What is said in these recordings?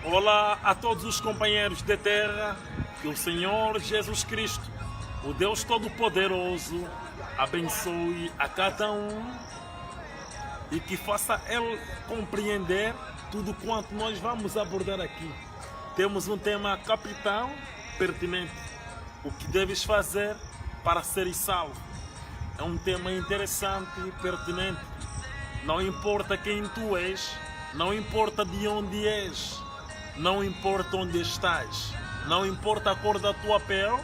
Olá a todos os companheiros de terra, que o Senhor Jesus Cristo, o Deus Todo-Poderoso, abençoe a cada um e que faça Ele compreender tudo quanto nós vamos abordar aqui. Temos um tema capital, pertinente: o que deves fazer para seres salvo. É um tema interessante e pertinente. Não importa quem tu és, não importa de onde és, não importa onde estás, não importa a cor da tua pele,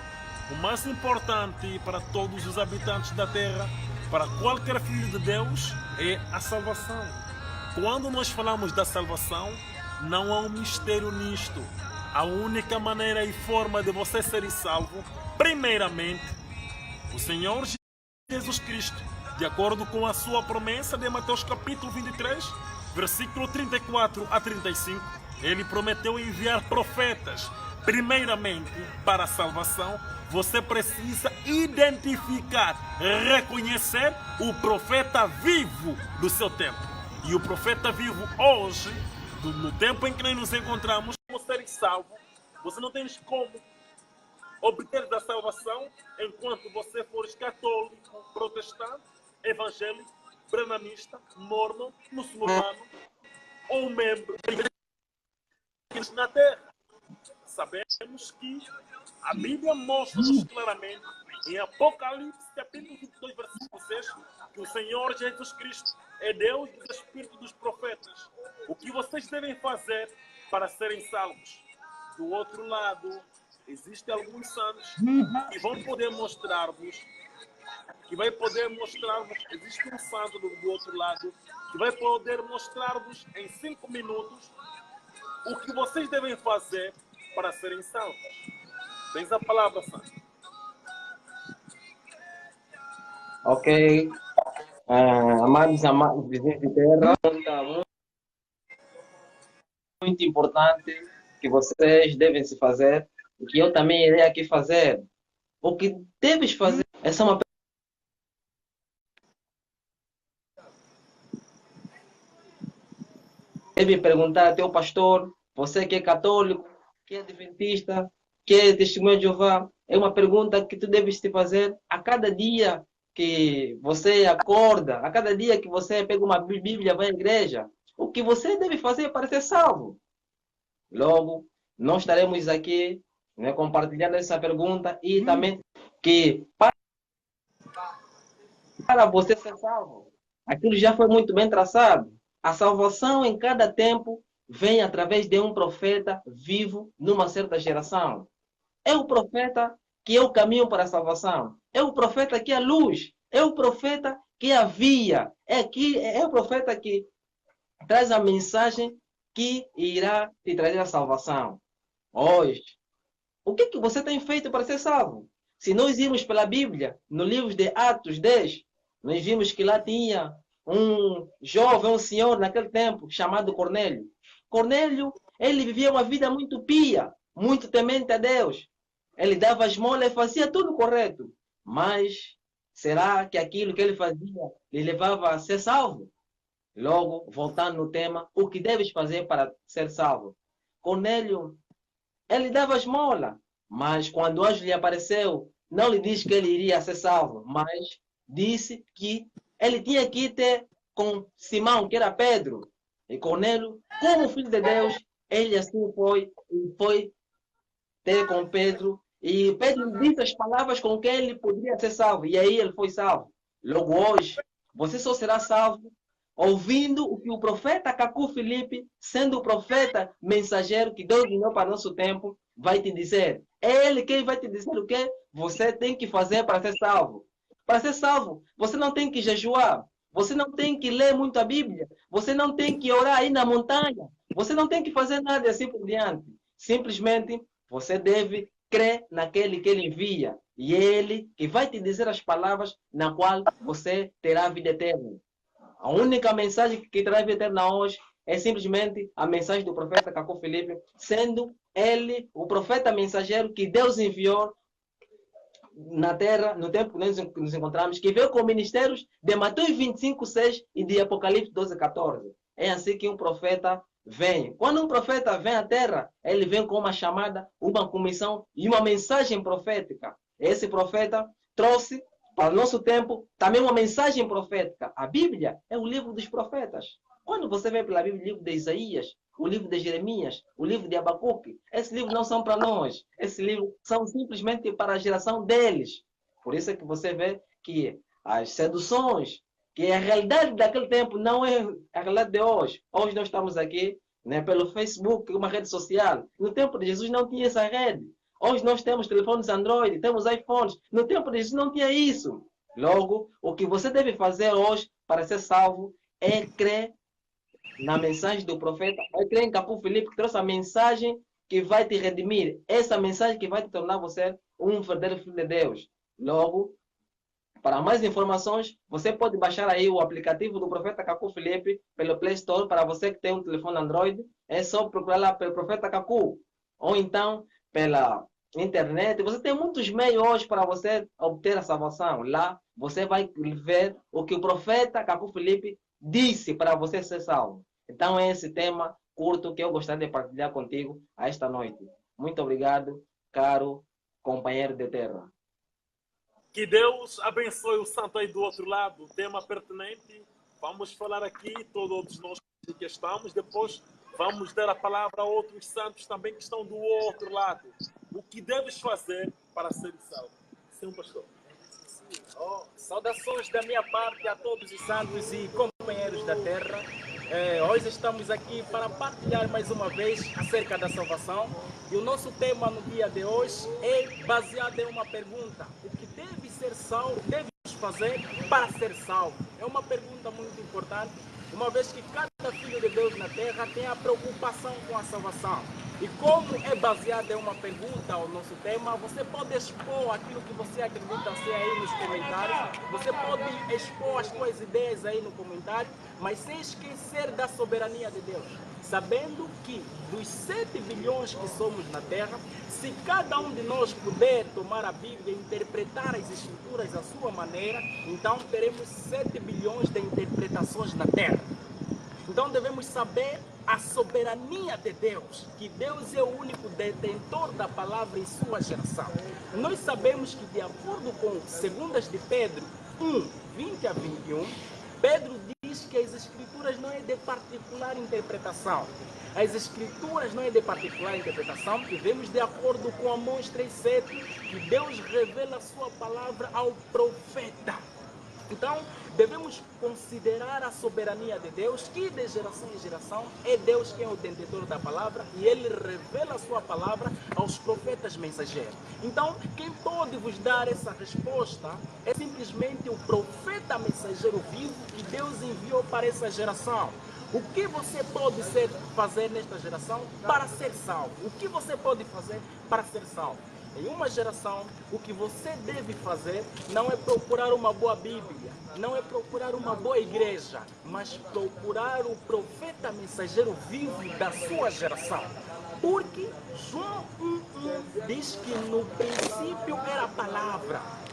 o mais importante para todos os habitantes da terra, para qualquer filho de Deus, é a salvação. Quando nós falamos da salvação, não há um mistério nisto. A única maneira e forma de você ser salvo, primeiramente, o Senhor Jesus Cristo, de acordo com a sua promessa de Mateus capítulo 23, versículo 34 a 35, Ele prometeu enviar profetas. Primeiramente, para a salvação, você precisa identificar, reconhecer o profeta vivo do seu tempo. E o profeta vivo hoje, no tempo em que nós nos encontramos, como ser salvo, você não tem como obter da salvação enquanto você for católico, protestante, evangélico, branamista, mormon, muçulmano ou membro na terra. Sabemos que a Bíblia mostra-nos claramente em Apocalipse capítulo 22, versículo 6, que o Senhor Jesus Cristo é Deus dos espíritos dos profetas. O que vocês devem fazer para serem salvos? Do outro lado, existem alguns santos que vão poder mostrar-vos, existe um santo do outro lado, que vai poder mostrar-vos em 5 minutos o que vocês devem fazer para serem salvos. Tens a palavra, santo. Ok. Amados vizinhos de terra, muito importante que vocês devem se fazer, o que eu também irei aqui fazer. O que deves fazer? Essa é uma deve perguntar ao teu pastor, você que é católico, que é adventista, que é testemunha de Jeová. É uma pergunta que tu deves te fazer a cada dia que você acorda, a cada dia que você pega uma Bíblia, vai à igreja. O que você deve fazer para ser salvo? Logo, nós estaremos aqui, né, compartilhando essa pergunta e também que para você ser salvo, aquilo já foi muito bem traçado. A salvação em cada tempo vem através de um profeta vivo numa certa geração. É o profeta que é o caminho para a salvação. É o profeta que é a luz. É o profeta que é a via. É o profeta que traz a mensagem que irá te trazer a salvação. Hoje, o que você tem feito para ser salvo? Se nós irmos pela Bíblia, no livro de Atos 10, nós vimos que lá tinha um jovem, um senhor naquele tempo, chamado Cornélio. Cornélio, ele vivia uma vida muito pia, muito temente a Deus. Ele dava esmola e fazia tudo correto. Mas será que aquilo que ele fazia lhe levava a ser salvo? Logo, voltando no tema, o que deves fazer para ser salvo? Cornélio, ele dava esmola, mas quando o anjo lhe apareceu, não lhe disse que ele iria ser salvo, mas disse que ele tinha que ter com Simão, que era Pedro. E Cornélio, como filho de Deus, ele assim foi ter com Pedro. E Pedro disse as palavras com que ele poderia ser salvo. E aí ele foi salvo. Logo hoje, você só será salvo ouvindo o que o profeta Cacu Filipe, sendo o profeta mensageiro que Deus enviou para nosso tempo, vai te dizer. É ele quem vai te dizer o que você tem que fazer para ser salvo. Para ser salvo, você não tem que jejuar. Você não tem que ler muito a Bíblia. Você não tem que orar aí na montanha. Você não tem que fazer nada assim por diante. Simplesmente, você deve crer naquele que ele envia. E ele que vai te dizer as palavras na qual você terá a vida eterna. A única mensagem que traz a vida eterna hoje é simplesmente a mensagem do profeta Caco Filipe, sendo ele o profeta mensageiro que Deus enviou na Terra, no tempo que nós nos encontramos, que veio com ministérios de Mateus 25:6 e de Apocalipse 12:14. É assim que um profeta vem. Quando um profeta vem à Terra, ele vem com uma chamada, uma comissão e uma mensagem profética. Esse profeta trouxe para o nosso tempo também uma mensagem profética. A Bíblia é o livro dos profetas. Quando você vê pela Bíblia o livro de Isaías, o livro de Jeremias, o livro de Abacuque, esses livros não são para nós. Esses livros são simplesmente para a geração deles. Por isso é que você vê que as seduções, que a realidade daquele tempo não é a realidade de hoje. Hoje nós estamos aqui, né, pelo Facebook, uma rede social. No tempo de Jesus não tinha essa rede. Hoje nós temos telefones Android, temos iPhones. No tempo de Jesus não tinha isso. Logo, o que você deve fazer hoje para ser salvo é crer na mensagem do profeta, é crer em Caco Filipe, que trouxe a mensagem que vai te redimir. Essa mensagem que vai te tornar você um verdadeiro filho de Deus. Logo, para mais informações, você pode baixar aí o aplicativo do Profeta Caco Filipe pelo Play Store. Para você que tem um telefone Android, é só procurar lá pelo Profeta Caco. Ou então, pela internet. Você tem muitos meios hoje para você obter a salvação. Lá, você vai ver o que o Profeta Caco Filipe disse para você ser salvo. Então, é esse tema curto que eu gostaria de partilhar contigo esta noite. Muito obrigado, caro companheiro de terra. Que Deus abençoe o santo aí do outro lado. Tema pertinente. Vamos falar aqui, todos nós que estamos. Depois vamos dar a palavra a outros santos também que estão do outro lado. O que deves fazer para ser salvo? Sim, pastor. Saudações da minha parte a todos os santos e companheiros da terra. Hoje estamos aqui para partilhar mais uma vez acerca da salvação. E o nosso tema no dia de hoje é baseado em uma pergunta: o que deve ser salvo, devemos fazer para ser salvo? É uma pergunta muito importante, uma vez que cada filho de Deus na terra tem a preocupação com a salvação. E como é baseado em uma pergunta ao nosso tema, você pode expor aquilo que você acredita ser aí nos comentários, você pode expor as suas ideias aí no comentário, mas sem esquecer da soberania de Deus. Sabendo que dos 7 bilhões que somos na Terra, se cada um de nós puder tomar a Bíblia e interpretar as Escrituras à sua maneira, então teremos 7 bilhões de interpretações na Terra. Então devemos saber a soberania de Deus, que Deus é o único detentor da palavra em sua geração. Nós sabemos que, de acordo com 2 de Pedro 1, 20 a 21, Pedro diz que as Escrituras não é de particular interpretação. As Escrituras não é de particular interpretação, e vemos de acordo com Amós 3,7 que Deus revela a sua palavra ao profeta. Então, devemos considerar a soberania de Deus, que de geração em geração é Deus quem é o detentor da palavra e Ele revela a sua palavra aos profetas mensageiros. Então, quem pode vos dar essa resposta é simplesmente o profeta mensageiro vivo que Deus enviou para essa geração. O que você pode fazer nesta geração para ser salvo? O que você pode fazer para ser salvo? Em uma geração, o que você deve fazer não é procurar uma boa Bíblia, não é procurar uma boa igreja, mas procurar o profeta mensageiro vivo da sua geração. Porque João 1,1 diz que no princípio era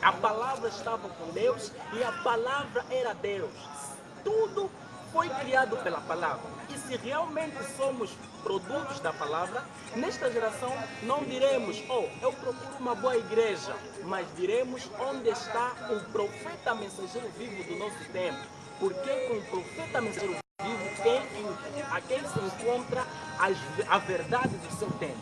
a palavra estava com Deus e a palavra era Deus. Tudo foi criado pela palavra. E se realmente somos produtos da palavra, nesta geração não diremos, eu procuro uma boa igreja, mas diremos onde está o profeta mensageiro vivo do nosso tempo. Porque com o profeta mensageiro vivo, a quem se encontra a verdade do seu tempo.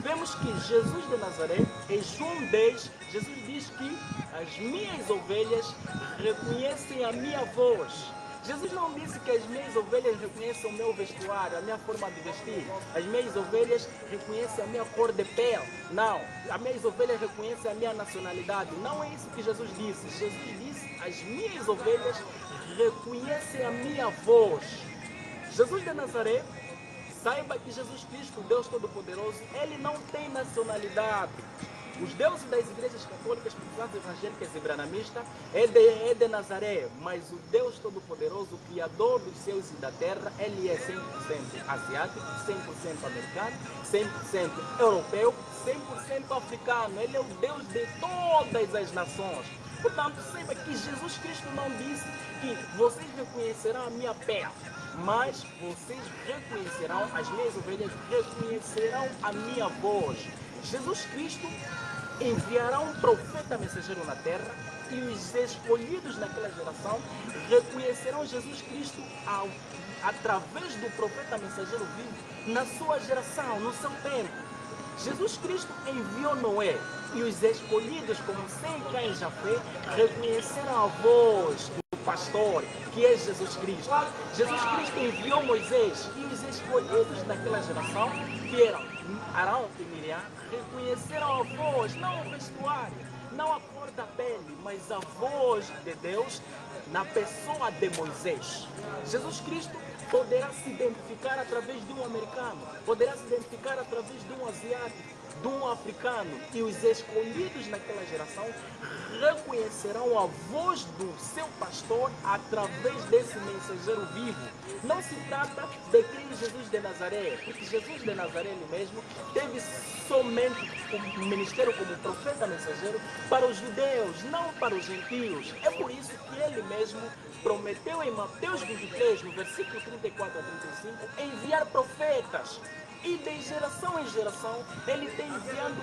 Vemos que Jesus de Nazaré, em João 10, Jesus diz que as minhas ovelhas reconhecem a minha voz. Jesus não disse que as minhas ovelhas reconhecem o meu vestuário, a minha forma de vestir. As minhas ovelhas reconhecem a minha cor de pele. Não. As minhas ovelhas reconhecem a minha nacionalidade. Não é isso que Jesus disse. Jesus disse, as minhas ovelhas reconhecem a minha voz. Jesus de Nazaré, saiba que Jesus Cristo, Deus Todo-Poderoso, Ele não tem nacionalidade. Os deuses das igrejas católicas, protestantes, evangélicas e branamistas é de Nazaré, mas o Deus Todo-Poderoso, o Criador dos céus e da terra, ele é 100% asiático, 100% americano, 100% europeu, 100% africano. Ele é o Deus de todas as nações. Portanto, saiba que Jesus Cristo não disse que vocês reconhecerão a minha pele, mas vocês reconhecerão, as minhas ovelhas reconhecerão a minha voz. Jesus Cristo enviará um profeta mensageiro na terra e os escolhidos naquela geração reconhecerão Jesus Cristo através do profeta mensageiro vivo na sua geração, no seu tempo. Jesus Cristo enviou Noé e os escolhidos, como 100 cães de Jafé, reconheceram a voz do pastor, que é Jesus Cristo. Jesus Cristo enviou Moisés e os escolhidos daquela geração, que eram Arão e Miriam, reconheceram a voz, não o vestuário, não a cor da pele, mas a voz de Deus na pessoa de Moisés. Jesus Cristo poderá se identificar através de um americano, poderá se identificar através de um asiático, de um africano, e os escolhidos naquela geração reconhecerão a voz do seu pastor através desse mensageiro vivo. Não se trata de Cristo Jesus de Nazaré, porque Jesus de Nazaré ele mesmo teve somente o ministério como profeta mensageiro para os judeus, não para os gentios. É por isso que ele mesmo prometeu em Mateus 23, no versículo 34 a 35, enviar profetas. E de geração em geração, ele tem enviado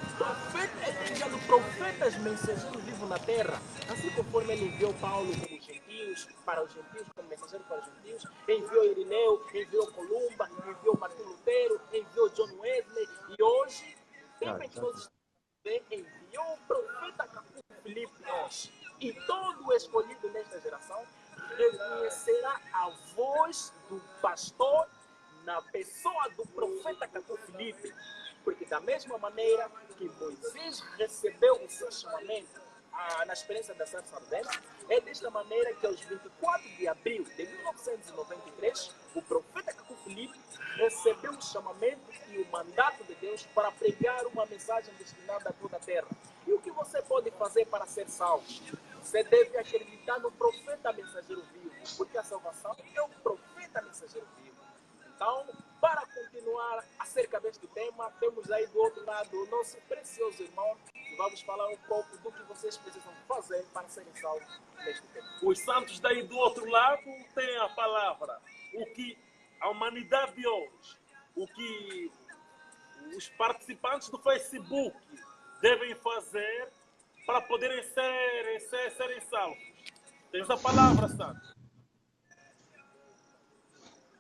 profetas mensageiros vivos na terra. Assim conforme ele enviou Paulo como gentios, para os gentios, como mensageiro para os gentios, enviou Irineu, enviou Columba, enviou Martim Lutero, enviou John Wesley, e hoje, também todos enviou o profeta Filipe nós. E todo escolhido nesta geração reconhecerá a voz do pastor na pessoa do profeta Catu Filipe, porque da mesma maneira que Moisés recebeu o seu chamamento na experiência da sarça ardente, é desta maneira que aos 24 de abril de 1993, o profeta Catu Filipe recebeu o chamamento e o mandato de Deus para pregar uma mensagem destinada a toda a terra. E o que você pode fazer para ser salvo? Você deve acreditar no profeta mensageiro vivo, porque a salvação é o profeta mensageiro vivo. Então, para continuar acerca deste tema, temos aí do outro lado o nosso precioso irmão e vamos falar um pouco do que vocês precisam fazer para serem salvos neste tema. Os santos daí do outro lado têm a palavra. O que a humanidade de hoje, o que os participantes do Facebook devem fazer para poderem serem salvos. Tens a palavra, santo.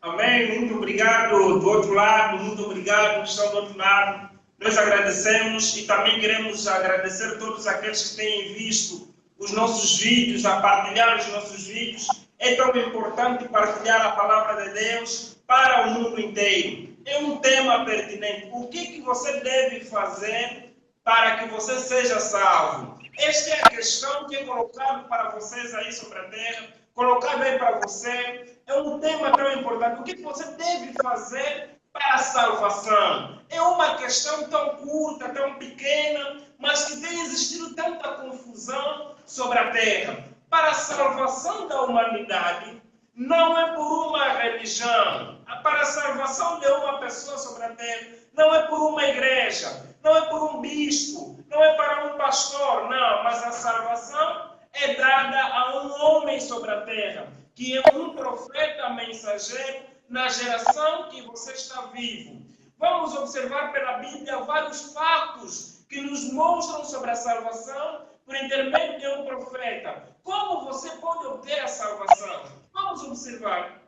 Amém, muito obrigado do outro lado, muito obrigado que estão do outro lado. Nós agradecemos e também queremos agradecer a todos aqueles que têm visto os nossos vídeos, a partilhar os nossos vídeos. É tão importante partilhar a palavra de Deus para o mundo inteiro. É um tema pertinente. O que você deve fazer para que você seja salvo? Esta é a questão que é colocada para vocês aí sobre a terra, colocado aí para você. É um tema tão importante. O que você deve fazer para a salvação? É uma questão tão curta, tão pequena, mas que tem existido tanta confusão sobre a terra. Para a salvação da humanidade, não é por uma religião. Para a salvação de uma pessoa sobre a terra, não é por uma igreja, não é por um bispo, não é para um pastor, não. Mas a salvação é dada a um homem sobre a terra, que é um profeta mensageiro na geração que você está vivo. Vamos observar pela Bíblia vários fatos que nos mostram sobre a salvação por intermédio de um profeta. Como você pode obter a salvação? Vamos observar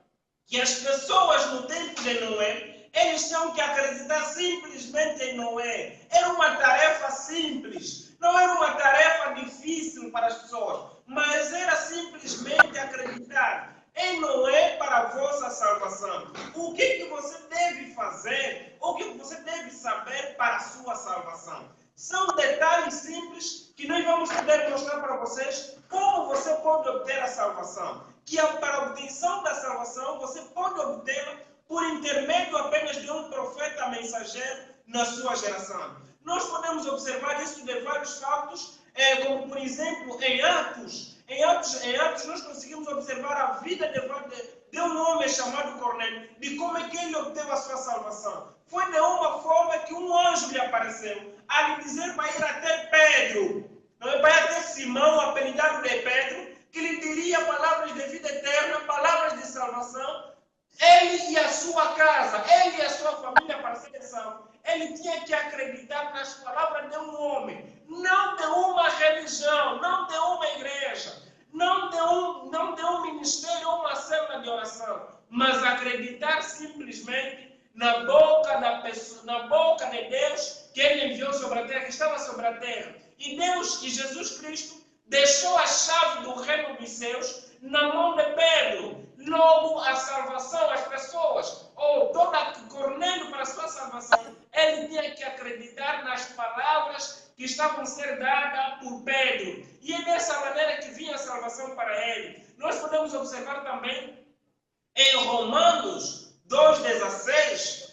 que as pessoas no tempo de Noé, eles tinham que acreditar simplesmente em Noé. Era uma tarefa simples, não era uma tarefa difícil para as pessoas, mas era simplesmente acreditar em Noé para a vossa salvação. O que você deve fazer, o que você deve saber para a sua salvação? São detalhes simples que nós vamos poder mostrar para vocês como você pode obter a salvação. Que para a obtenção da salvação, você pode obtê-la por intermédio apenas de um profeta mensageiro na sua geração. Nós podemos observar isso de vários fatos, como por exemplo em Atos. Em Atos nós conseguimos observar a vida de um homem chamado Cornélio, de como é que ele obteve a sua salvação. Foi de uma forma que um anjo lhe apareceu, a lhe dizer para ir até Pedro, para ir até Simão, apelidado de Pedro, que lhe diria palavras de vida eterna, palavras de salvação. Ele e a sua casa, ele e a sua família para serem salvos. Ele tinha que acreditar nas palavras de um homem, não de uma religião, não de uma igreja, não de um ministério ou uma célula de oração, mas acreditar simplesmente na boca da pessoa, na boca de Deus que ele enviou sobre a terra, que estava sobre a terra. E Deus, e Jesus Cristo, deixou a chave do reino dos céus na mão de Pedro. Logo, a salvação, as pessoas, ou toda Cornélio para a sua salvação, ele tinha que acreditar nas palavras que estavam a ser dadas por Pedro. E é dessa maneira que vinha a salvação para ele. Nós podemos observar também em Romanos 2,16.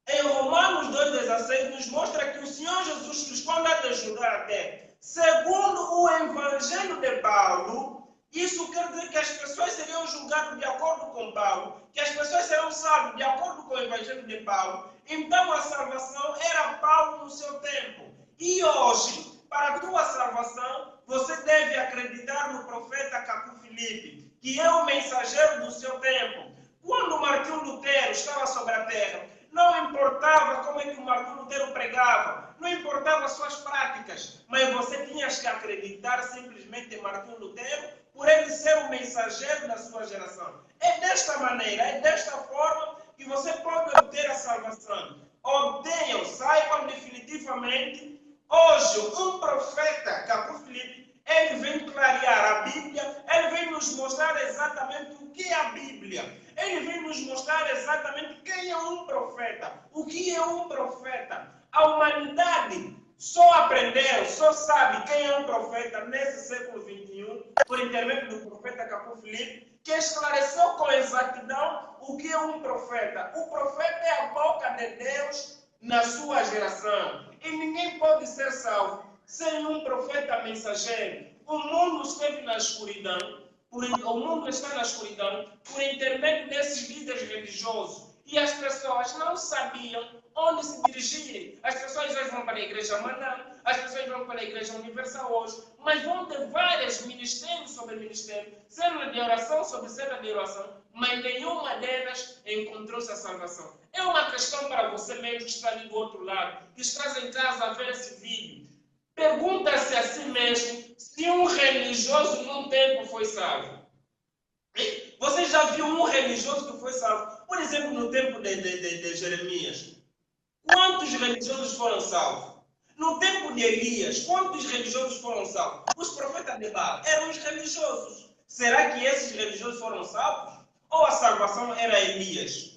Em Romanos 2,16 nos mostra que o Senhor Jesus Cristo, quando há de julgar até, segundo o Evangelho de Paulo, isso quer dizer que as pessoas seriam julgadas de acordo com Paulo, que as pessoas serão salvas de acordo com o Evangelho de Paulo. Então a salvação era Paulo no seu tempo. E hoje, para a tua salvação, você deve acreditar no profeta Capu Filipe, que é o mensageiro do seu tempo. Quando Martinho Lutero estava sobre a terra, não importava como é que o Martinho Lutero pregava, não importava as suas práticas, mas você tinha que acreditar simplesmente em Martinho Lutero, por ele ser o mensageiro da sua geração. É desta maneira, é desta forma que você pode obter a salvação. Obtenham, saibam definitivamente, hoje um profeta, Capu Filipe, ele vem clarear a Bíblia, ele vem nos mostrar exatamente o que é a Bíblia. Ele vem nos mostrar exatamente quem é um profeta, o que é um profeta. A humanidade só aprendeu, só sabe quem é um profeta nesse século XXI, por intermédio do profeta Capu Filipe, que esclareceu com exatidão o que é um profeta. O profeta é a boca de Deus na sua geração. E ninguém pode ser salvo sem um profeta mensageiro. O mundo esteve na escuridão, o mundo está na escuridão por intermédio desses líderes religiosos. E as pessoas não sabiam onde se dirigirem. As pessoas hoje vão para a igreja Manã, as pessoas vão para a igreja Universal hoje, mas vão ter vários ministérios sobre ministério, célula de oração sobre célula de oração, mas nenhuma delas encontrou-se a salvação. É uma questão para você mesmo que está ali do outro lado, que está em casa a ver esse vídeo. Pergunta-se a si mesmo se um religioso num tempo foi salvo. Você já viu um religioso que foi salvo? Por exemplo, no tempo de Jeremias, quantos religiosos foram salvos? No tempo de Elias, quantos religiosos foram salvos? Os profetas de Baal eram os religiosos. Será que esses religiosos foram salvos? Ou a salvação era Elias?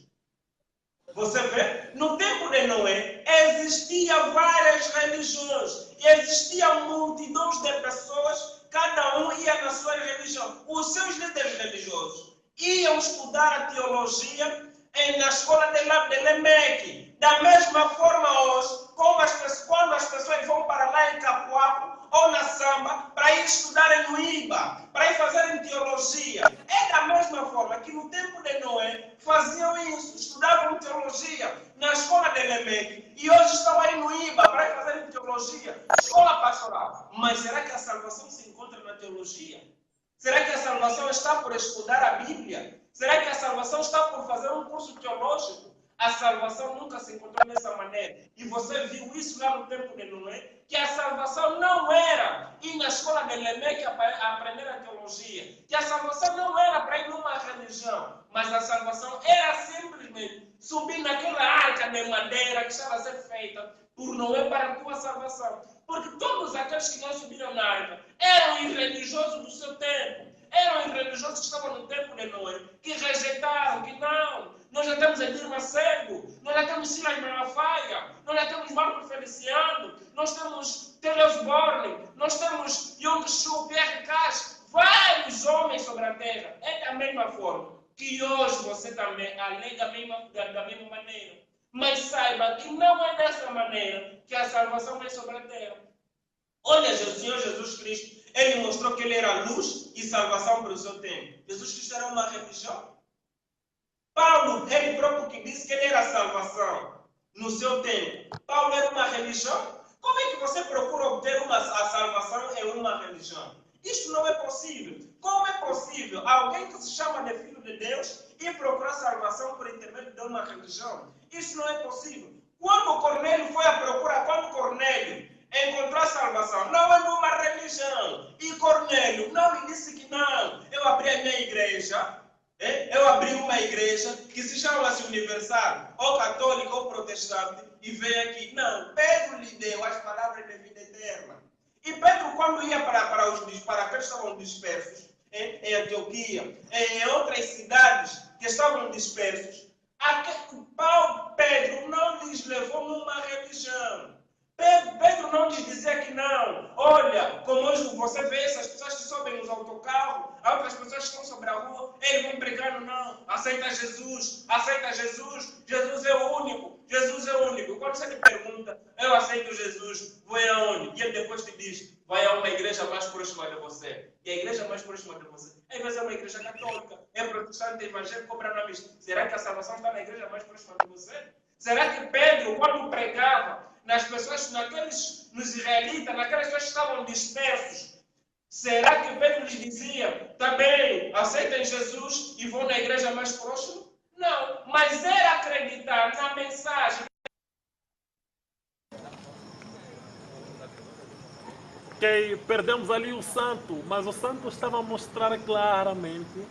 Você vê? No tempo de Noé, existiam várias religiões. E existiam multidões de pessoas, cada um ia na sua religião. Os seus líderes religiosos iam estudar a teologia na escola de Lemeque. Da mesma forma hoje, quando as pessoas vão para lá em Capuapo ou na Samba, para ir estudarem no IBA, para ir fazerem teologia. É da mesma forma que no tempo de Noé faziam isso, estudavam teologia na escola de Lemeque. E hoje estão aí no IBA para ir fazerem teologia, escola pastoral. Mas será que a salvação se encontra na teologia? Será que a salvação está por estudar a Bíblia? Será que a salvação está por fazer um curso teológico? A salvação nunca se encontrou dessa maneira. E você viu isso lá no tempo de Noé, que a salvação não era ir na escola de Lemeque a aprender a teologia, que a salvação não era para ir numa religião, mas a salvação era simplesmente subir naquela arca de madeira que estava a ser feita por Noé para a tua salvação. Porque todos aqueles que não subiram na arca eram irreligiosos do seu tempo, eram irreligiosos que estavam no tempo de Noé, que rejeitaram, que não. Nós já temos Edir Macedo, nós já temos Silas Malafaia, nós já temos Marco Feliciano, nós temos Teles Borne, nós temos Yong Shu, Pierre Cash, vários homens sobre a terra. É da mesma forma que hoje você também alega da mesma maneira. Mas mas saiba que não é dessa maneira que a salvação vem sobre a terra. Olha, o Senhor Jesus Cristo, ele mostrou que ele era luz e salvação para o seu tempo. Jesus Cristo era uma religião? Paulo, ele próprio que disse que ele era salvação no seu tempo. Paulo era uma religião? Como é que você procura obter a salvação em uma religião? Isto não é possível. Como é possível alguém que se chama de filho de Deus e procurar salvação por intermédio de uma religião? Isso não é possível. Quando Cornélio foi à procura, quando Cornélio encontrou a salvação, não é numa religião. E Cornélio não lhe disse que não. Eu abri a minha igreja. Eu abri uma igreja que se chama-se Universal, ou católica ou protestante, e veio aqui. Não, Pedro lhe deu as palavras de vida eterna. E Pedro, quando ia para aqueles que estavam dispersos, em Antioquia, em outras cidades que estavam dispersos, Pedro não lhes levou numa religião. Pedro não lhes dizia que não. Olha, como hoje você vê essas pessoas que sobem nos autocarros, outras pessoas que estão sobre a rua, eles vão pregando, não. Aceita Jesus, aceita Jesus. Jesus é o único, Jesus é o único. Quando você lhe pergunta, eu aceito Jesus, vou aonde? E ele depois te diz, vai a uma igreja mais próxima de você. E a igreja mais próxima de você, às vezes é uma igreja católica, é protestante, é evangélico, ou branamista. Será que a salvação está na igreja mais próxima de você? Será que Pedro, quando pregava, nas pessoas, nos israelitas, naquelas pessoas que estavam dispersos, será que Pedro lhes dizia, também aceitem Jesus e vão na igreja mais próxima? Não, mas era acreditar na mensagem. Que perdemos ali o santo, mas o santo estava a mostrar claramente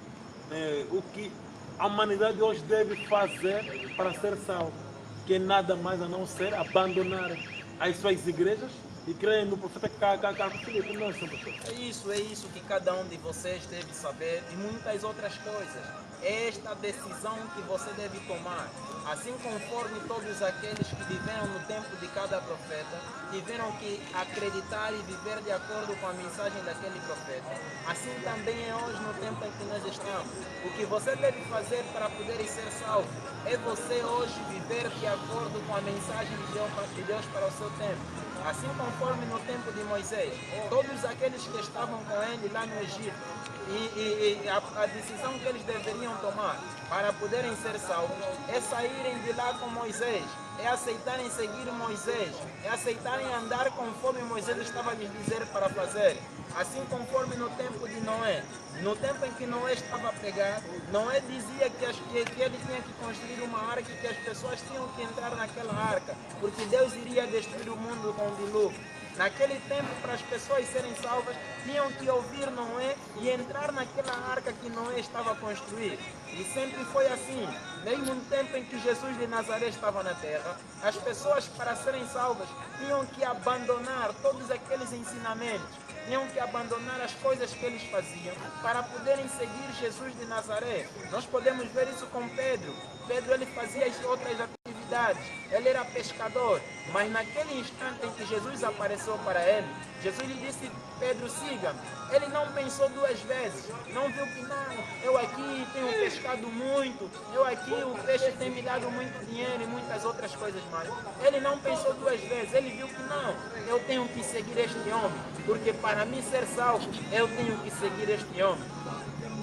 o que a humanidade hoje deve fazer para ser salva. Que é nada mais a não ser abandonar as suas igrejas e creem no profeta Carlos Filipe. Não, é isso que cada um de vocês deve saber e muitas outras coisas. É esta decisão que você deve tomar. Assim conforme todos aqueles que viveram no tempo de cada profeta tiveram que acreditar e viver de acordo com a mensagem daquele profeta, assim também é hoje no tempo em que nós estamos. O que você deve fazer para poder ser salvo é você hoje viver de acordo com a mensagem de Deus para o seu tempo. Assim conforme no tempo de Moisés, todos aqueles que estavam com ele lá no Egito, e a decisão que eles deveriam tomar para poderem ser salvos é saírem de lá com Moisés, é aceitarem seguir Moisés, é aceitarem andar conforme Moisés estava a lhes dizer para fazer. Assim conforme no tempo de Noé, no tempo em que Noé estava a pregar, Noé dizia que ele tinha que construir uma arca e que as pessoas tinham que entrar naquela arca, porque Deus iria destruir o mundo com o dilúvio. Naquele tempo, para as pessoas serem salvas, tinham que ouvir Noé e entrar naquela arca que Noé estava a construir. E sempre foi assim. Mesmo no tempo em que Jesus de Nazaré estava na terra, as pessoas, para serem salvas, tinham que abandonar todos aqueles ensinamentos, tinham que abandonar as coisas que eles faziam para poderem seguir Jesus de Nazaré. Nós podemos ver isso com Pedro. Pedro, ele fazia as outras atividades, ele era pescador, mas naquele instante em que Jesus apareceu para ele, Jesus lhe disse, Pedro, siga-me. Ele não pensou duas vezes, não viu que não, eu aqui tenho pescado muito, eu aqui o peixe tem me dado muito dinheiro e muitas outras coisas mais. Ele não pensou duas vezes, ele viu que não, eu tenho que seguir este homem, porque para mim ser salvo, eu tenho que seguir este homem.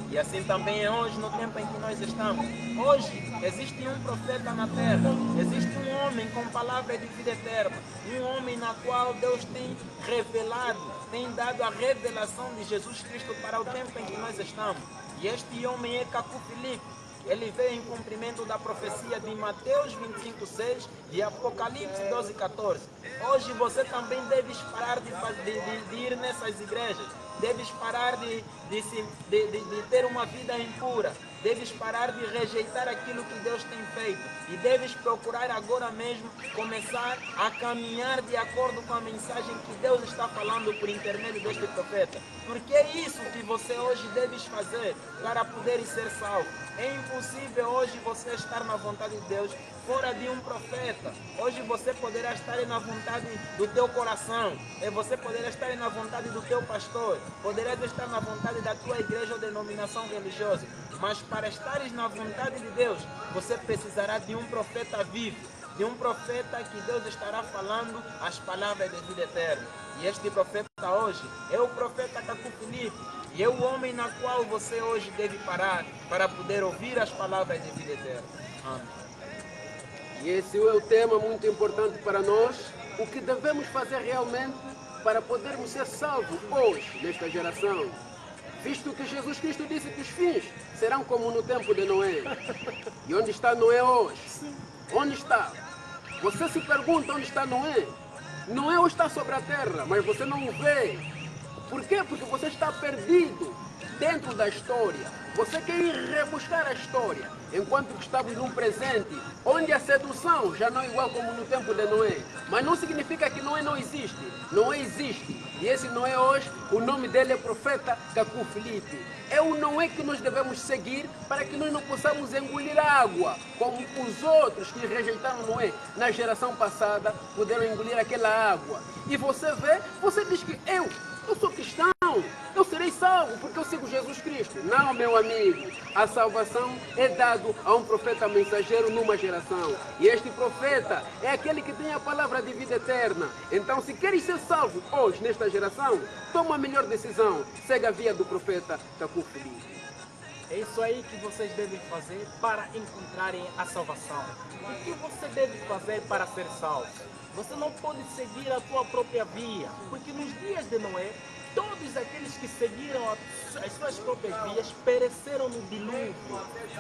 E assim também é hoje, no tempo em que nós estamos. Hoje existe um profeta na terra, existe um homem com palavra de vida eterna, um homem na qual Deus tem revelado, tem dado a revelação de Jesus Cristo para o tempo em que nós estamos. E este homem é Cacu Filipe. Ele veio em cumprimento da profecia de Mateus 25:6 e Apocalipse 12:14. Hoje você também deve parar de ir nessas igrejas. Deves parar de ter uma vida impura. Deves parar de rejeitar aquilo que Deus tem feito. E deves procurar agora mesmo começar a caminhar de acordo com a mensagem que Deus está falando por intermédio deste profeta. Porque é isso que você hoje deves fazer para poder ser salvo. É impossível hoje você estar na vontade de Deus fora de um profeta. Hoje você poderá estar na vontade do teu coração, você poderá estar na vontade do teu pastor, poderá estar na vontade da tua igreja ou denominação religiosa, mas para estares na vontade de Deus, você precisará de um profeta vivo. de um profeta que Deus estará falando as palavras de vida eterna. E este profeta hoje é o profeta Cacu Filipe, e é o homem na qual você hoje deve parar para poder ouvir as palavras de vida eterna. Amém. E esse é o tema muito importante para nós, o que devemos fazer realmente para podermos ser salvos hoje, nesta geração. Visto que Jesus Cristo disse que os fins serão como no tempo de Noé. E onde está Noé hoje? Onde está? Você se pergunta onde está Noé? Noé hoje está sobre a terra, mas você não o vê. Por quê? Porque você está perdido dentro da história. Você quer ir rebuscar a história, enquanto que estamos num presente, onde a sedução já não é igual como no tempo de Noé. Mas não significa que Noé não existe. Noé existe. E esse Noé hoje, o nome dele é profeta Cacu Filipe. É o Noé que nós devemos seguir para que nós não possamos engolir água, como os outros que rejeitaram Noé na geração passada puderam engolir aquela água. E você vê, você diz que eu sou cristão, eu serei salvo porque eu sigo Jesus Cristo. Não, meu amigo, a salvação é dado a um profeta mensageiro numa geração. E este profeta é aquele que tem a palavra de vida eterna. Então, se queres ser salvo hoje, nesta geração, toma a melhor decisão. Segue a via do profeta Cacu Filipe. É isso aí que vocês devem fazer para encontrarem a salvação. O que você deve fazer para ser salvo? Você não pode seguir a sua própria via, porque nos dias de Noé, todos aqueles que seguiram as suas próprias vias pereceram no dilúvio.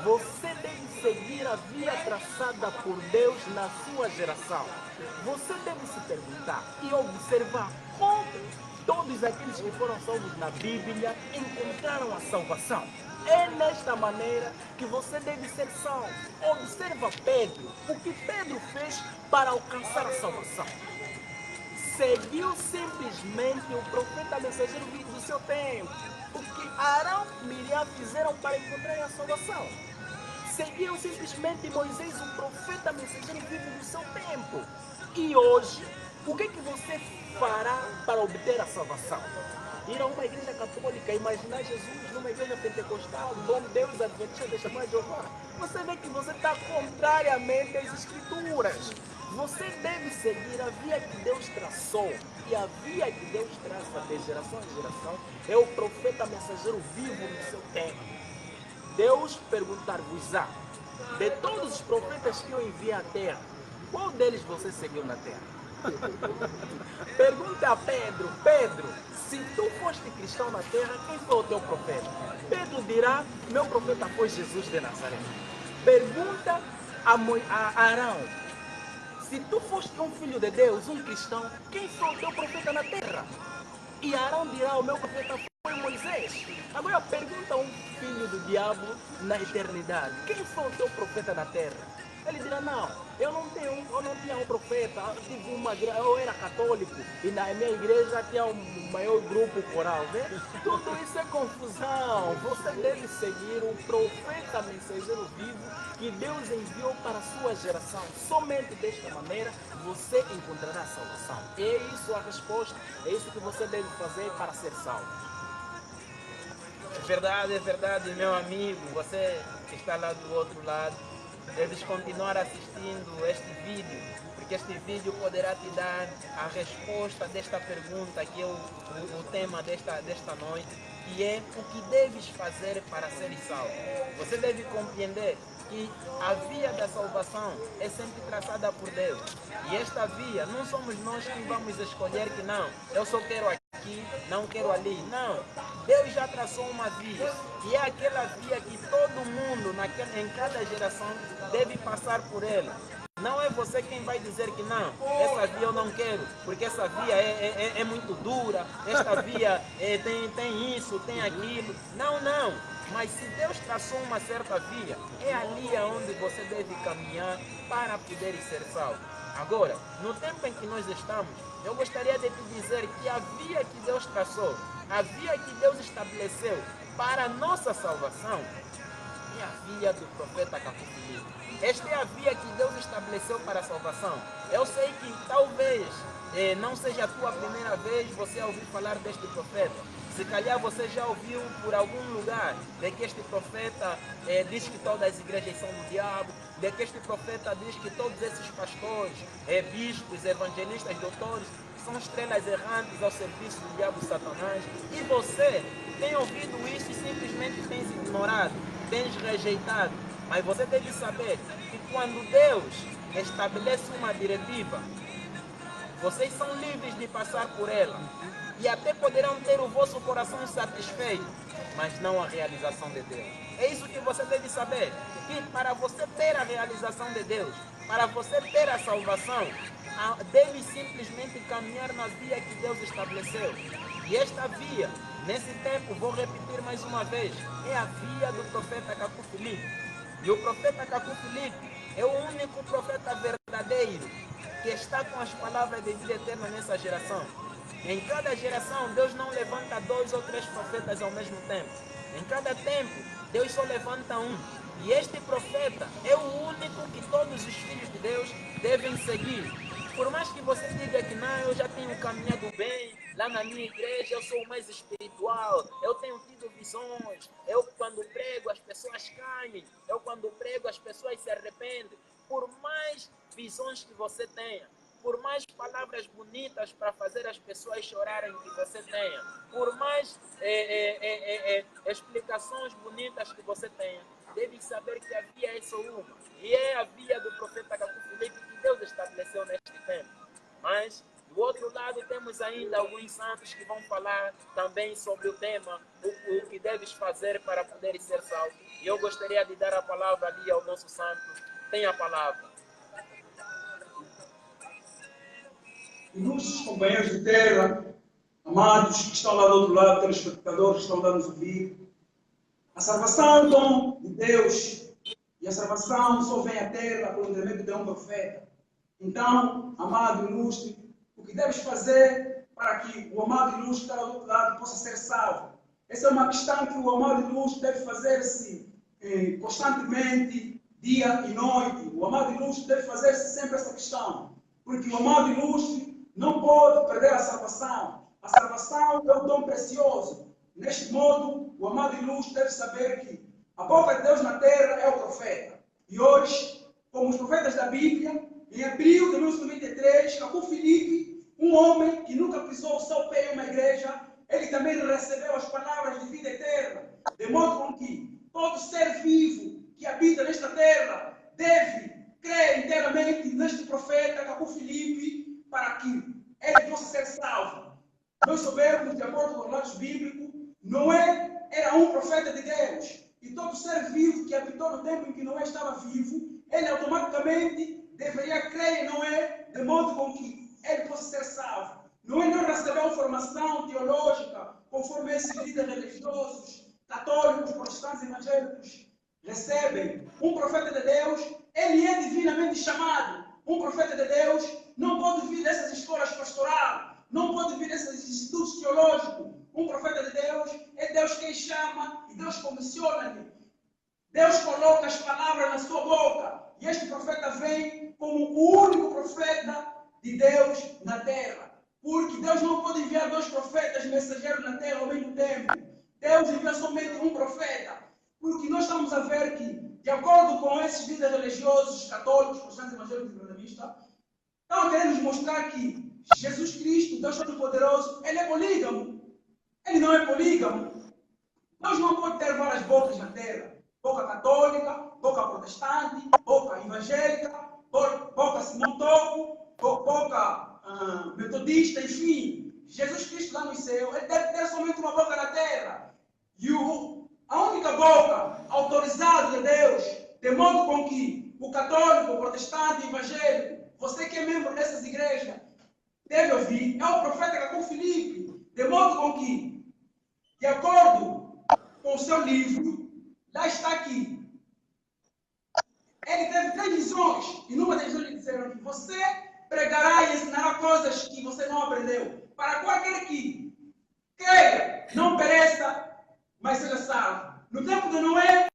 Você deve seguir a via traçada por Deus na sua geração. Você deve se perguntar e observar como todos aqueles que foram salvos na Bíblia encontraram a salvação. É nesta maneira que você deve ser salvo. Observa Pedro, o que Pedro fez para alcançar a salvação. Seguiu simplesmente o profeta mensageiro do seu tempo. O que Arão e Miriam fizeram para encontrar a salvação. Seguiu simplesmente Moisés, o profeta mensageiro vivo do seu tempo. E hoje, o que você fará para obter a salvação? Ir a uma igreja católica, imaginar Jesus numa igreja pentecostal, bom Deus Adventista de chamar Jeová. Você vê que você está contrariamente às Escrituras. Você deve seguir a via que Deus traçou. E a via que Deus traça de geração em geração é o profeta mensageiro vivo no seu tempo. Deus perguntar-vos-á, de todos os profetas que eu enviei à terra, qual deles você seguiu na terra? Pergunta a Pedro, Pedro, se tu foste cristão na terra, quem foi o teu profeta? Pedro dirá, meu profeta foi Jesus de Nazaré. Pergunta a Arão, se tu foste um filho de Deus, um cristão, quem foi o teu profeta na terra? E Arão dirá, o meu profeta foi Moisés. Agora pergunta a um filho do diabo na eternidade, quem foi o teu profeta na terra? Ele dirá, não, eu não tinha um profeta, eu era católico e na minha igreja tinha um maior grupo coral, né? Tudo isso é confusão. Você deve seguir o profeta mensageiro vivo que Deus enviou para a sua geração. Somente desta maneira você encontrará a salvação. É isso a resposta, é isso que você deve fazer para ser salvo. É verdade, meu amigo, você que está lá do outro lado, deves continuar assistindo este vídeo, porque este vídeo poderá te dar a resposta desta pergunta, que é o tema desta noite, que é o que deves fazer para ser salvo. Você deve compreender que a via da salvação é sempre traçada por Deus. E esta via, não somos nós que vamos escolher que não, eu só quero aqui, não quero ali. Não, Deus já traçou uma via. E é aquela via que todo mundo, em cada geração, deve passar por ela. Não é você quem vai dizer que não, essa via eu não quero, porque essa via é muito dura, esta via tem isso, tem aquilo. Não. Mas se Deus traçou uma certa via, é ali onde você deve caminhar para poder ser salvo. Agora, no tempo em que nós estamos, eu gostaria de te dizer que a via que Deus traçou, a via que Deus estabeleceu para a nossa salvação, é a via do profeta Cacu Filipe. Esta é a via que Deus estabeleceu para a salvação. Eu sei que talvez não seja a tua primeira vez você ouvir falar deste profeta. Se calhar você já ouviu por algum lugar de que este profeta diz que todas as igrejas são do diabo, de que este profeta diz que todos esses pastores, bispos, evangelistas, doutores, são estrelas errantes ao serviço do diabo Satanás. E você tem ouvido isso e simplesmente tens ignorado, tens rejeitado. Mas você deve saber que quando Deus estabelece uma diretiva, vocês são livres de passar por ela. E até poderão ter o vosso coração satisfeito, mas não a realização de Deus. É isso que você deve saber, que para você ter a realização de Deus, para você ter a salvação, deve simplesmente caminhar na via que Deus estabeleceu. E esta via, nesse tempo, vou repetir mais uma vez, é a via do profeta Cacu Filipe. E o profeta Cacu Filipe é o único profeta verdadeiro que está com as palavras de vida eterna nessa geração. Em cada geração, Deus não levanta 2 ou 3 profetas ao mesmo tempo. Em cada tempo, Deus só levanta um. E este profeta é o único que todos os filhos de Deus devem seguir. Por mais que você diga que não, eu já tenho caminhado bem, lá na minha igreja eu sou o mais espiritual, eu tenho tido visões, eu quando prego as pessoas caem, eu quando prego as pessoas se arrependem. Por mais visões que você tenha, por mais palavras bonitas para fazer as pessoas chorarem que você tenha, por mais explicações bonitas que você tenha, deve saber que a via é só uma. E é a via do profeta Cacu Filipe que Deus estabeleceu neste tempo. Mas, do outro lado, temos ainda alguns santos que vão falar também sobre o tema, o que deves fazer para poder ser salvo. E eu gostaria de dar a palavra ali ao nosso santo. Tem a palavra. Ilustres companheiros de terra, amados que estão lá do outro lado, telespectadores que estão lá nos ouvir, a salvação é um dom de Deus e a salvação só vem à terra por intermédio de um profeta. Então, amado ilustre, o que deves fazer para que o amado ilustre que está lá do outro lado possa ser salvo? Essa é uma questão que o amado ilustre deve fazer-se constantemente, dia e noite. O amado ilustre deve fazer-se sempre essa questão, porque o amado ilustre não pode perder a salvação. A salvação é um dom precioso. Neste modo, o amado ilustre deve saber que a boca de Deus na terra é o profeta. E hoje, como os profetas da Bíblia, em abril de 1993, Cacu Filipe, um homem que nunca pisou o seu pé em uma igreja, ele também recebeu as palavras de vida eterna, de modo com que todo ser vivo que habita nesta terra deve crer inteiramente neste profeta Cacu Filipe, para que ele possa ser salvo. Nós soubemos, de acordo com os relatos bíblicos, Noé era um profeta de Deus. E todo ser vivo que habitou no tempo em que Noé estava vivo, ele automaticamente deveria crer em Noé, de modo com que ele possa ser salvo. Noé não recebeu formação teológica, conforme esses líderes religiosos, católicos, protestantes, evangélicos recebem. Um profeta de Deus, ele é divinamente chamado. Um profeta de Deus não pode vir dessas escolas pastorais, não pode vir desses institutos teológicos. Um profeta de Deus é Deus quem chama e Deus comissiona-lhe. Deus coloca as palavras na sua boca. E este profeta vem como o único profeta de Deus na terra. Porque Deus não pode enviar 2 profetas mensageiros na terra ao mesmo tempo. Deus envia somente um profeta. Porque nós estamos a ver que, de acordo com esses líderes religiosos, católicos, protestantes, evangélicos e programistas, estão querendo nos mostrar que Jesus Cristo, Deus Todo-Poderoso, ele é polígamo. Ele não é polígamo. Deus não pode ter várias bocas na terra. Boca católica, boca protestante, boca evangélica, boca Simão Toco, boca metodista, enfim. Jesus Cristo lá no céu, ele deve ter somente uma boca na terra. E a única boca autorizada de Deus, de modo com que o católico, o protestante, o evangélico, você que é membro dessas igrejas, deve ouvir, é o profeta Cacu Filipe, de modo com que, de acordo com o seu livro, lá está aqui. Ele teve 3 visões, e numa das visões lhe disseram que você pregará e ensinará coisas que você não aprendeu, para qualquer que creia, não pereça, mas seja salvo. No tempo de Noé,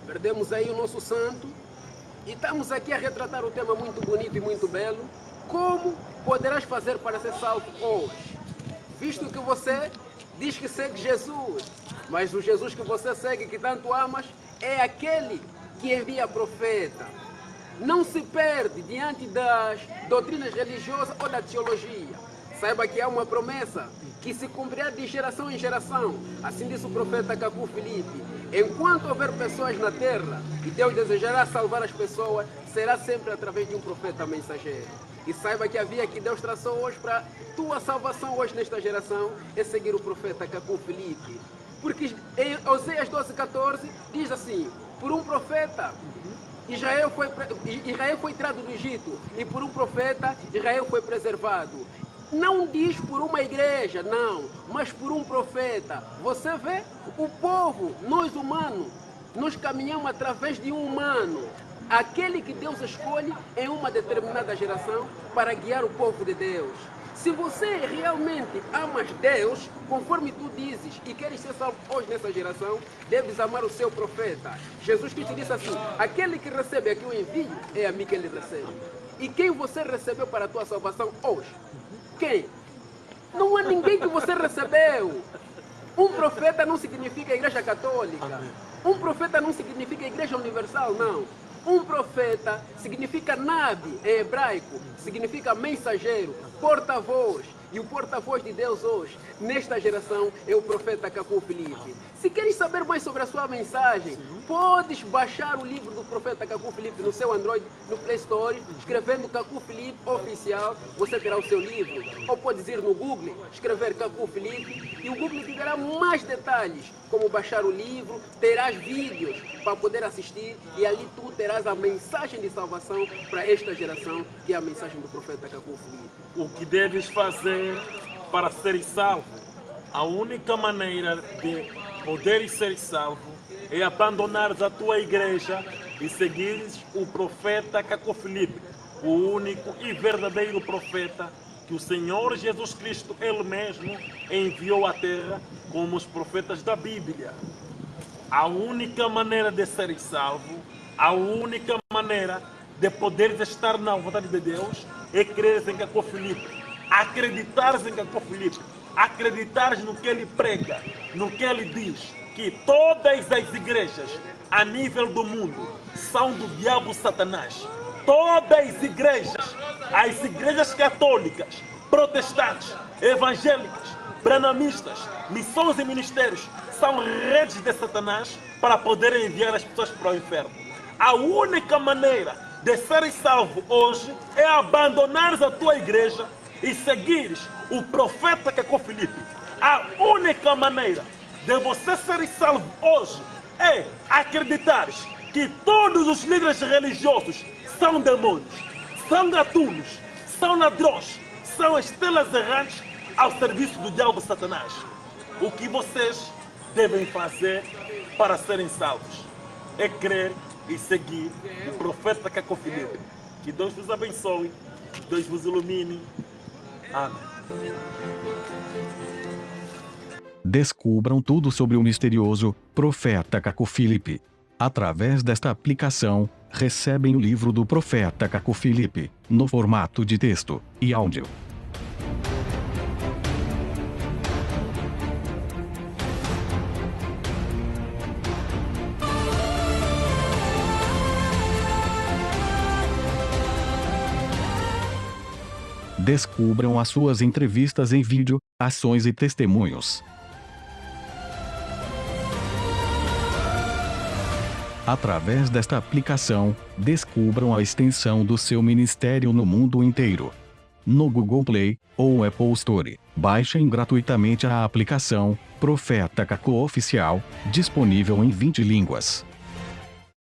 perdemos aí o nosso santo e estamos aqui a retratar um tema muito bonito e muito belo, como poderás fazer para ser salvo hoje? Visto que você diz que segue Jesus, mas o Jesus que você segue, que tanto amas, é aquele que envia profeta. Não se perde diante das doutrinas religiosas ou da teologia. Saiba que há uma promessa que se cumprirá de geração em geração. Assim disse o profeta Cacu Filipe. Enquanto houver pessoas na terra e Deus desejará salvar as pessoas, será sempre através de um profeta mensageiro. E saiba que a via que Deus traçou hoje para tua salvação hoje nesta geração é seguir o profeta Cacu Filipe. Porque em Oséias 12:14 diz assim: por um profeta Israel foi tirado do Egito, e por um profeta Israel foi preservado. Não diz por uma igreja, não, mas por um profeta. Você vê, o povo, nós humanos, nós caminhamos através de um humano. Aquele que Deus escolhe em uma determinada geração para guiar o povo de Deus. Se você realmente amas Deus, conforme tu dizes, e queres ser salvo hoje nessa geração, deves amar o seu profeta. Jesus Cristo disse assim: aquele que recebe aqui o envio, é a mim que ele recebe. E quem você recebeu para a tua salvação hoje? Quem? Não há ninguém que você recebeu. Um profeta não significa igreja católica. Um profeta não significa igreja universal, não. Um profeta significa nabi em hebraico, significa mensageiro, porta-voz. E o porta-voz de Deus hoje, nesta geração, é o profeta Cacu Filipe. Se queres saber mais sobre a sua mensagem, podes baixar o livro do profeta Cacu Filipe no seu Android, no Play Store, escrevendo Cacu Filipe Oficial, você terá o seu livro. Ou podes ir no Google, escrever Cacu Filipe, e o Google te dará mais detalhes, como baixar o livro, terás vídeos para poder assistir, e ali tu terás a mensagem de salvação para esta geração, que é a mensagem do profeta Cacu Filipe. O que deves fazer para ser salvo? A única maneira de poder ser salvo é abandonares a tua igreja e seguires o profeta Cacu Filipe, o único e verdadeiro profeta que o Senhor Jesus Cristo, Ele mesmo, enviou à terra como os profetas da Bíblia. A única maneira de ser salvo, a única maneira de poderes estar na vontade de Deus é creres em Cacu Filipe, acreditares em Cacu Filipe, acreditares no que ele prega, no que ele diz, que todas as igrejas a nível do mundo são do diabo Satanás. Todas as igrejas católicas, protestantes, evangélicas, branamistas, missões e ministérios são redes de Satanás para poderem enviar as pessoas para o inferno. A única maneira de ser salvo hoje é abandonares a tua igreja e seguires o profeta Cacu Filipe. A única maneira de você ser salvo hoje é acreditares que todos os líderes religiosos são demônios, são gatunos, são ladrões, são estrelas errantes ao serviço do diabo Satanás. O que vocês devem fazer para serem salvos é crer e seguir o profeta Cacu Filipe. Que Deus vos abençoe, Deus vos ilumine. Amém. Descubram tudo sobre o misterioso profeta Cacu Filipe. Através desta aplicação, recebem o livro do profeta Cacu Filipe, no formato de texto e áudio. Descubram as suas entrevistas em vídeo, ações e testemunhos. Através desta aplicação, descubram a extensão do seu ministério no mundo inteiro. No Google Play ou Apple Store, baixem gratuitamente a aplicação Profeta Cacu Oficial, disponível em 20 línguas.